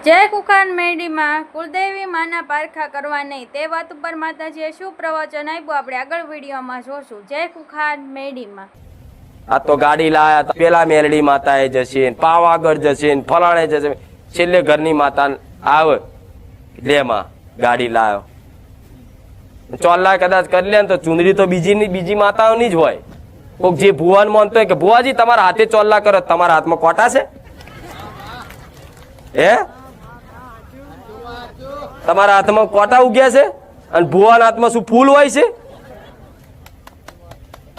જય કુખાર મેડીમાં કુળદેવી માના પારખા કરવા નહીં તે વાત ઉપર માતાજીએ શું પ્રવચન આપ્યું આપણે આગળ વિડીયોમાં જોશું. જય કુખાર મેડીમાં આ તો ગાડી લાયા પેલા મેરડી માતાએ જશે, પાવાગઢ જશે, ફલાણે જશે, છેલ્લે ઘરની માતા આવે લેમાં ગાડી લાયો. ચોલ્લા કદાચ કરી લે તો ચુંદડી તો બીજી માતાઓની જ હોય. કોઈક જે ભુવાન માનતો હોય કે ભુવાજી તમારા હાથે ચોલ્લા કરો, તમારા હાથમાં કોટા છે? હે તમારા હાથમાં કોટા ઉગ્યા છે અને ભુવાના હાથમાં શું ફૂલ હોય છે?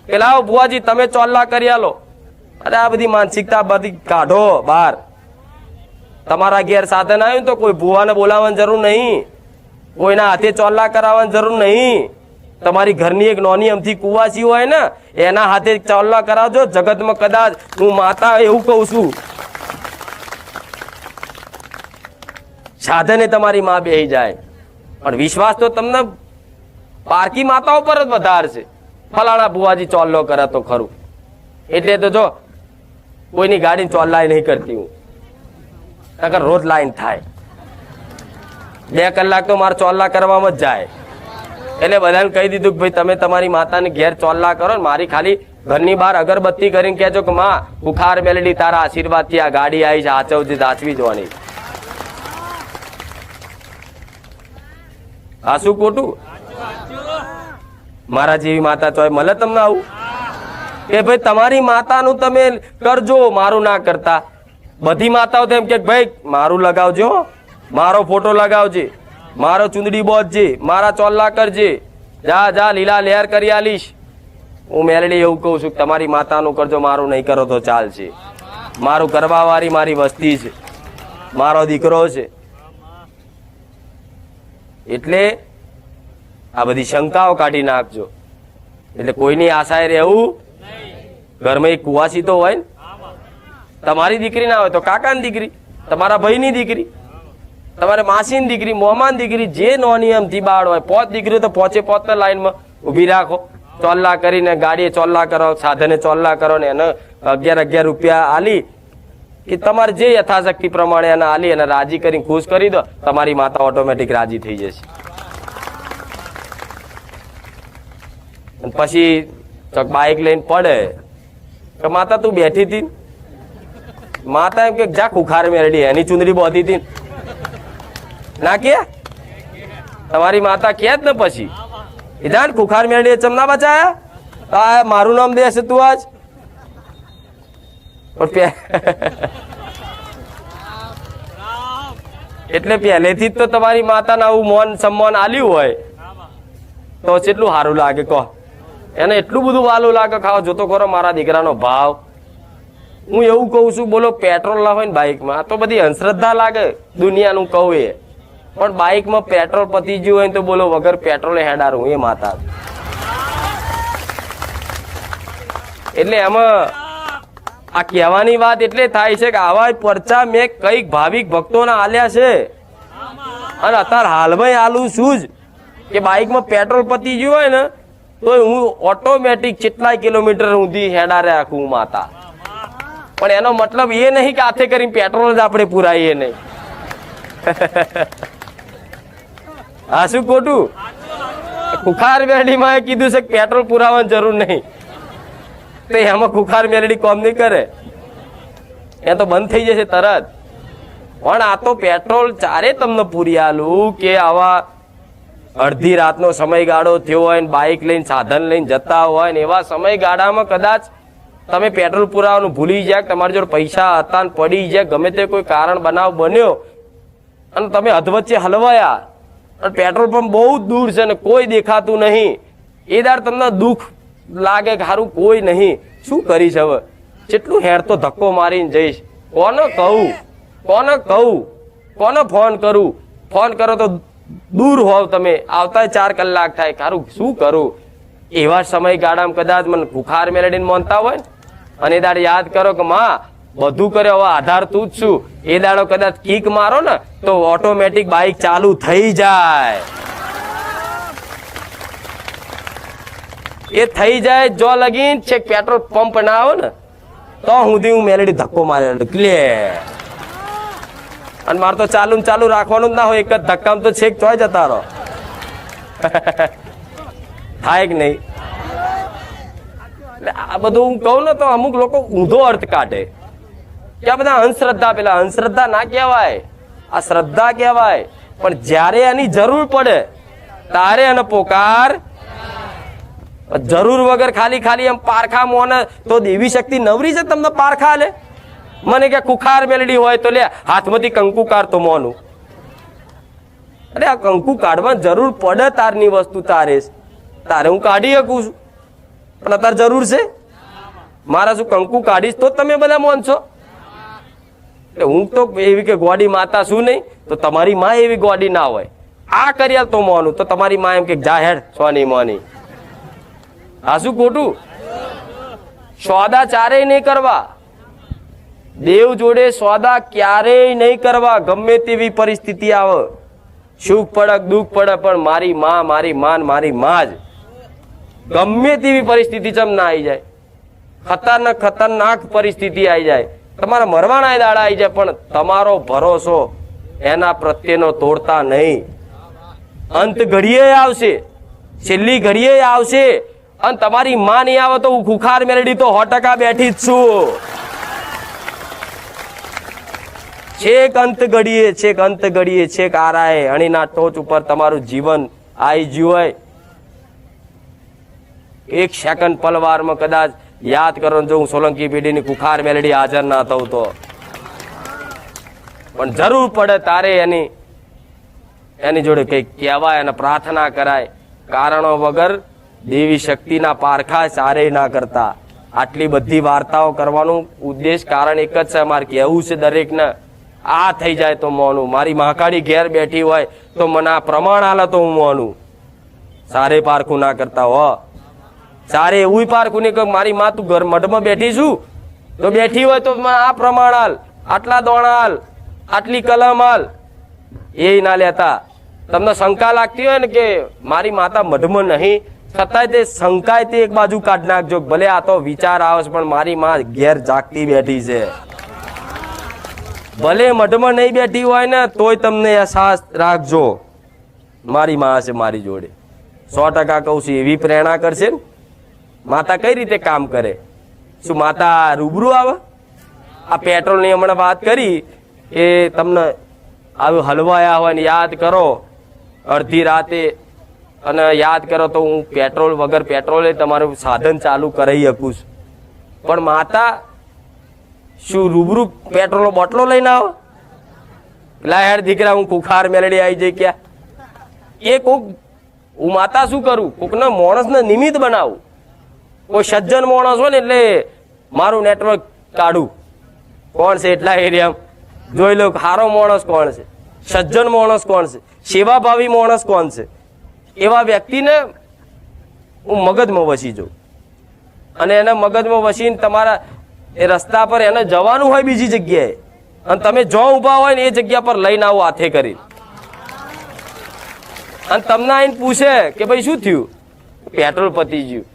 કે લાવો ભુવાજી તમે ચોલ્લા કરી આલો. અરે આ બધી માનસિકતા બધી કાઢો બહાર. તમારા ઘેર સાધન આવ્યું તો કોઈ ભુવાને બોલાવવાની જરૂર નહીં, કોઈના હાથે ચોલ્લા કરાવવાની જરૂર નહીં. તમારી ઘરની એક નાની અમથી કુવાસી હોય ને એના હાથે ચોલ્લા કરાવજો. જગતમાં કદાચ હું માતા એવું કહું છું, સાધને તમારી માં બેહી જાય, પણ વિશ્વાસ તો તમને પારકી માતાઓ પર જ વધારે છે. ફલાણા ભુવાજી ચોલ્લો કરે તો ખરું, એટલે તો જો કોઈની ગાડી ચોલ્લાય નહીં કરતી હું, નકર રોજ લાઈન થાય. 2 કલાક તો મારે ચોલ્લા કરવામાં જ જાય. એટલે બધાને કહી દીધું કે ભાઈ તમે તમારી માતાને ઘેર ચોલ્લા કરો ને મારી ખાલી ઘરની બહાર અગરબત્તી કરીને કહેજો કે માં કુખાર મેલડી તારા આશીર્વાદથી આ ગાડી આવી છે, આચવજી દાચવી જોવાની. આ શું ખોટું? મારા જેવી માતા ચોય મળે તમને આવું કે ભાઈ તમારી માતાનું તમે કરજો, મારું ના કરતા. બધી માતાઓ તો એમ કે ભાઈ મારું લગાવજો, મારો ફોટો લગાવજે, મારો ચુંદડી બોધજે, મારા ચોલ્લા કરજે, જા જા લીલા લહેર કરી આલીશ. હું મેલડી એવું કહું છું કે તમારી માતાનું કરજો, મારું નહીં કરો તો ચાલશે. મારું કરવા વાળી મારી વસ્તી છે, મારો દીકરો છે. એટલે આ બધી શંકાઓ કાઢી નાખજો. એટલે કોઈની આશાએ રહેવું. ઘરમાં એક કુવાસી તો હોય ને, તમારી દીકરી ના હોય તો કાકાની દીકરી, તમારા ભાઈની દીકરી, તમારે માસીની દીકરી, મોમાની દીકરી, જે નોની એમથી બાળ હોય, 5 દીકરીઓ તો 5 લાઈનમાં ઉભી રાખો. ચોલ્લા કરીને ગાડીએ ચોલ્લા કરો, સાધને ચોલ્લા કરો ને એને 11 રૂપિયા આલી કે તમારે જે યથાશક્તિ પ્રમાણે એને આલી અને રાજી કરીને ખુશ કરી દો, તમારી માતા ઓટોમેટિક રાજી થઈ જશે. પછી બાઇક લઈને પડે કે માતા તું બેઠી હતી, માતા એમ કે જા કુખાર મેરડી એની ચુંદડી બોધી હતી ના કે તમારી માતા કે જ ને પછી ઇધાન કુખાર મેરડી ચમના બચાયા મારું નામ દેશે તું આજ. એટલે પહેલેથી જ તો તમારી માતાને આવું મોન સન્માન આલ્યું હોય તો કેટલું સારું લાગે કહો. એને એટલું બધું વાલું લાગે. ખાઓ જોતો ખરો મારા દીકરાનો ભાવ. હું એવું કહું છું, બોલો પેટ્રોલ ના હોય ને બાઇકમાં તો બધી અંધશ્રદ્ધા લાગે દુનિયાનું કહું એ, પણ બાઇકમાં પેટ્રોલ પતી ગયું હોય તો બોલો વગર પેટ્રોલે હેડારું એ માતા. એટલે એમાં આ કહેવાની વાત એટલે થાય છે કે આવા પરચા મેં કઈક ભાવિક ભક્તોના આલ્યા છે અને અત્યારે હાલમાં આલું શું જ કે બાઇકમાં પેટ્રોલ પતી ગયું હોય ને તો હું ઓટોમેટિક કેટલાય કિલોમીટર સુધી હેડારે રાખું માતા. પણ એનો મતલબ એ નહીં કે હાથે કરીને પેટ્રોલ જ આપણે પુરાઈએ નહીં. હા શું ખોટું? કુખાર મેલડીમાં કીધું છે કે પેટ્રોલ પુરાવાની જરૂર નહીં, તો એમાં કુખાર મેલડી કોમ નહીં કરે, એ તો બંધ થઈ જશે તરત. પણ આ તો પેટ્રોલ ચારે તમને પૂરી આલું કે આવા અડધી રાતનો સમયગાળો થયો હોય ને બાઇક લઈને સાધન લઈને જતા હોય ને એવા સમયગાળામાં કદાચ તમે પેટ્રોલ પુરાવાનું ભૂલી જાય, તમારી જોડે પૈસા હતા ને પડી જાય, ગમે તે કોઈ કારણ બનાવ બન્યો અને તમે અધવચ્ચે હલવાયા અને પેટ્રોલ પંપ બહુ દૂર છે ને કોઈ દેખાતું નહીં, એ દાર તમને દુઃખ લાગે કે સારું કોઈ નહીં, શું કરીશ હવે? કેટલું હેર તો ધક્કો મારીને જઈશ, કોને કહું, કોને કહું, કોને ફોન કરું? ફોન કરો તો દૂર હોવ તમે, આવતા 4 કલાક થાય, સારું શું કરું? એવા સમયગાળામાં કદાચ મને કુખાર મેલડીને માનતા હોય અને એ દાડે યાદ કરો કે માં બધું કરે હવે આધાર તું જ છું, એ દાડો કદાચ કિક મારો ને તો ઓટોમેટિક બાઇક ચાલુ થઈ જાય. એ થઈ જાય જો લગીન છે પેટ્રોલ પંપ ના આવે ને તો સુધી હું મેલડી ધક્કો મારે. અને મારે તો ચાલુ ને ચાલુ રાખવાનું જ ના હોય, એક જ ધક્કામાં તો છેક ચોય જતા રહો. થાય કે નહીં? એટલે આ બધું હું કહું ને તો અમુક લોકો ઊંધો અર્થ કાઢે કે આ બધા અંધશ્રદ્ધા. પેલા અંધશ્રદ્ધા ના કહેવાય, આ શ્રદ્ધા કહેવાય. પણ જ્યારે એની જરૂર પડે તારે એને પોકાર. જરૂર વગર ખાલી ખાલી એમ પારખા મોને તો દેવી શક્તિ નવરી છે તમને પારખા લે. મને કે ખુખાર મેલડી હોય તો લે હાથમાંથી કંકુ કાઢતો મોનું. અરે આ કંકુ કાઢવા જરૂર પડે તારની વસ્તુ તારે હું કાઢી શકું છું, પણ અત્યારે જરૂર છે મારા શું કંકુ કાઢીશ તો તમે બધા મોનશો? એટલે હું તો એવી કે ગોડી માતા શું નહીં, તો તમારી માં એવી ગોડી ના હોય. આ કર્યા તો મોનું, તો તમારી માં એમ કે જાહેર સોની મોની. આ શું ખોટું? સોદા ચારેય નહીં કરવા, દેવ જોડે સોદા ક્યારેય નહીં કરવા. ગમે તેવી પરિસ્થિતિ આવે, સુખ પડે દુઃખ પડે, પણ મારી માં જ. ગમે તેવી પરિસ્થિતિ ચમ ના આવી જાય, ખતરનાક પરિસ્થિતિ આવી જાય, તમારા મરવાના દાડા આવી જાય, પણ તમારો ભરોસો એના પ્રત્યેનો તોડતા નહીં. અંત ઘડીએ આવશે, છેલ્લી ઘડીએ આવશે, અને તમારી માં નહીં આવે તો હું ખુખાર મેલડી તો 100% બેઠી જ છું. છેક અંત ઘડીએ છેક આરાએ અણીના ટોચ ઉપર તમારું જીવન આવી ગયું હોય. એક સેકન્ડ પલવારમાં કદાચ યાદ કરો જો હું સોલંકી પેઢીની ખુખાર મેલડી હાજર ના થઉં તો, પણ જરૂર પડે તારે એની જોડે કઈક કહેવાય અને પ્રાર્થના કરાય. કારણો વગર દેવી શક્તિના પારખા ચારેય ના કરતા. આટલી બધી વાર્તાઓ કરવાનું ઉદ્દેશ કારણ એક જ છે, મારે કહેવું છે દરેકને, આ થઈ જાય તો મોનું. મારી મહાકાળી ઘેર બેઠી હોય તો મને આ પ્રમાણ આલે તો હું મોનું. સારે પારખું ના કરતા હો, સારે એવું પારખું નહીં કે મારી માં તું ઘર મઢમાં બેઠી છું તો બેઠી હોય તો આ પ્રમાણ હાલ, આટલા દોણા હાલ, આટલી કલમ હાલ, એ ના લેતા. તમને શંકા લાગતી હોય ને કે મારી માતા મઢમાં નહીં, છતાંય તે શંકાય તે એક બાજુ કાઢ નાખજો. ભલે આ તો વિચાર આવે છે પણ મારી માં ઘેર જાગતી બેઠી છે. ભલે મઢમાં નહીં બેઠી હોય ને તોય તમને અહેસાસ રાખજો મારી માં છે મારી જોડે. 100% કહું છું, એવી પ્રેરણા કરશે ને. માતા કઈ રીતે કામ કરે? શું માતા રૂબરૂ આવે? આ પેટ્રોલની હમણાં વાત કરી કે તમને આવું હલવાયા હોય ને યાદ કરો અડધી રાતે, અને યાદ કરો તો હું પેટ્રોલ વગર પેટ્રોલે તમારું સાધન ચાલુ કરાવી શકું છું. પણ માતા શું રૂબરૂ પેટ્રોલનો બોટલો લઈને આવો? લાહેર દીકરા હું ખુખાર મેલડી આવી જઈ ક્યાં? એ કોક હું માતા શું કરું, કોકના માણસને નિમિત્ત બનાવું. કોઈ સજ્જન માણસ હોય ને એટલે મારું નેટવર્ક કાઢું, કોણ છે એટલા એરિયામાં જોઈ લો સારો માણસ કોણ છે, સજ્જન માણસ કોણ છે, સેવાભાવી માણસ કોણ છે. એવા વ્યક્તિને હું મગજમાં વસી જાઉં, અને એના મગજમાં વસીને તમારા એ રસ્તા પર એને જવાનું હોય બીજી જગ્યાએ, અને તમે જો ઊભા હોય ને એ જગ્યા પર લઈને આવો હાથે કરી, અને તમને આઈને પૂછે કે ભાઈ શું થયું? પેટ્રોલ પતી ગયું.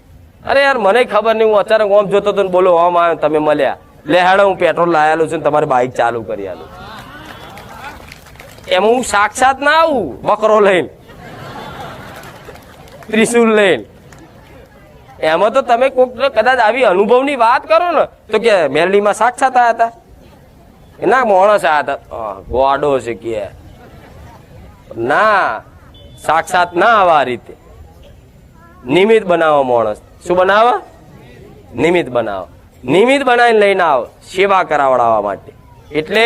અરે યાર મને ખબર નહીં, હું અચાનક ઓમ જોતો હતો ને બોલો ઓમ આવ્યો તમે મળ્યા, લે હેડો હું પેટ્રોલ લાયેલું છું ને તમારી બાઇક ચાલુ કરી આલું. એમ હું સાક્ષાત ના આવું બકરો લઈને, ત્રિશુલ લઈને. એમાં તો તમે કોક કદાચ આવી અનુભવની વાત કરો ને તો કે મેરડીમાં સાક્ષાત આવ્યા હતા, એના માણસ આવ્યા હતા, ગોડો છે કે ના, સાક્ષાત ના આવા આ રીતે. નિમિત્ત બનાવો માણસ. શું બનાવો? નિમિત્ત બનાવો. નિમિત્ત બનાવીને લઈને આવો સેવા કરાવડાવવા માટે. એટલે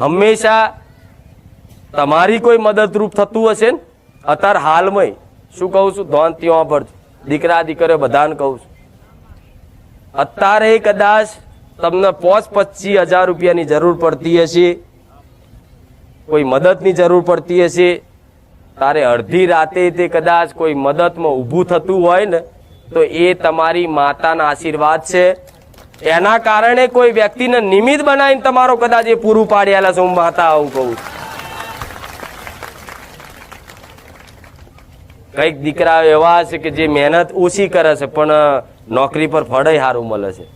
હંમેશા તમારી કોઈ મદદરૂપ થતું હશે ને, અત્યારે હાલમાં શું કહું છું, ધોન ત્યાં પર દીકરા દીકરીઓ બધાને કહું છું, અત્યારે કદાચ તમને 25,000 રૂપિયાની જરૂર પડતી હશે, કોઈ મદદની જરૂર પડતી હશે, તારે અડધી રાતે તે કદાચ કોઈ મદદમાં ઊભું થતું હોય ને તો એ તમારી માતાના આશીર્વાદ છે. એના કારણે કોઈ વ્યક્તિને નિમિત્ત બનાવીને તમારો કદાચ એ પૂરું પાડી આલે છે. હું માતા આવું કહું. કઈક દીકરા એવા છે કે જે મહેનત ઓછી કરે છે પણ નોકરી પર ફળે સારું મળે છે.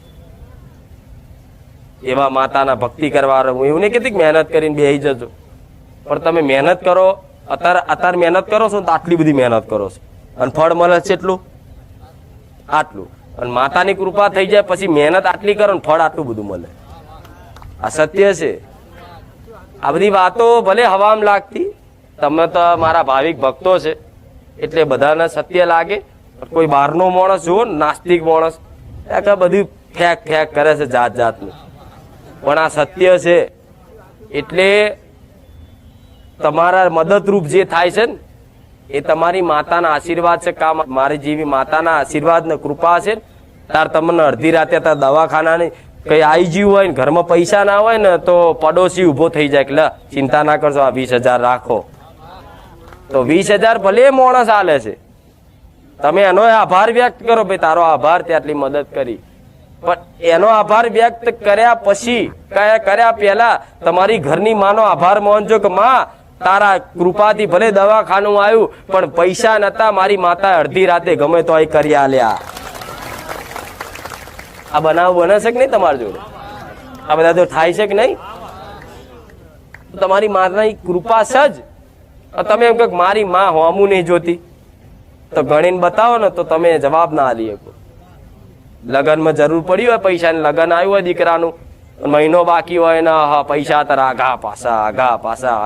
એવા માતાના ભક્તિ કરવા હું એવું નહીં કહેતી કે મહેનત કરીને બેસી જજો, પણ તમે મહેનત કરો. અત્યારે મહેનત કરો છો ને તો આટલી બધી મહેનત કરો છો અને ફળ મળે છે એટલું આટલું. અને માતાની કૃપા થઈ જાય પછી મહેનત આટલી કરો ને ફળ આટલું બધું મળે. આ સત્ય છે. આ બધી વાતો ભલે હવામાં લાગતી, તમે તો મારા ભાવિક ભક્તો છે એટલે બધાને સત્ય લાગે, પણ કોઈ બહારનો માણસ જુઓ ને, નાસ્તિક માણસ બધું ફેક કરે છે જાત જાતનું, પણ આ સત્ય છે. એટલે તમારા મદદરૂપ જે થાય છે ને એ તમારી માતાના આશીર્વાદ છે. કામ મારી જેવી માતાના આશીર્વાદ ને કૃપા છે. તાર તમને અડધી રાતે તાર દવાખાનાની કઈ આવી ગયું હોય ને ઘરમાં પૈસા ના હોય ને તો પડોશી ઉભો થઈ જાય કે લે ચિંતા ના કરશો, આ 20,000 રાખો. તો 20,000 ભલે માણસ આલે છે, તમે એનો આભાર વ્યક્ત કરો, ભાઈ તારો આભાર તે આટલી મદદ કરી. પણ એનો આભાર વ્યક્ત કર્યા પછી કર્યા પહેલા તમારી ઘરની માનો આભાર માનજો કે માં તારા કૃપાથી ભલે દવાખાનું આવ્યું પણ પૈસા નતા, મારી માતા અડધી રાતે ગમે તો અહીં કરી આલ્યા. આ બનાવ બને છે કે નહીં તમારી જોડે? આ બધા તો થાય છે કે નહીં? તમારી માતાની કૃપા છે જ. તમે એમ કહો મારી માં હોમું નહીં જોતી, તો ગણીને બતાવો ને તો તમે જવાબ ના આલી શકો. લગ્નમાં જરૂર પડી હોય પૈસાની, લગ્ન આવ્યું હોય દીકરાનું, મહિનો બાકી હોય ને પૈસા તારા આગા પાછા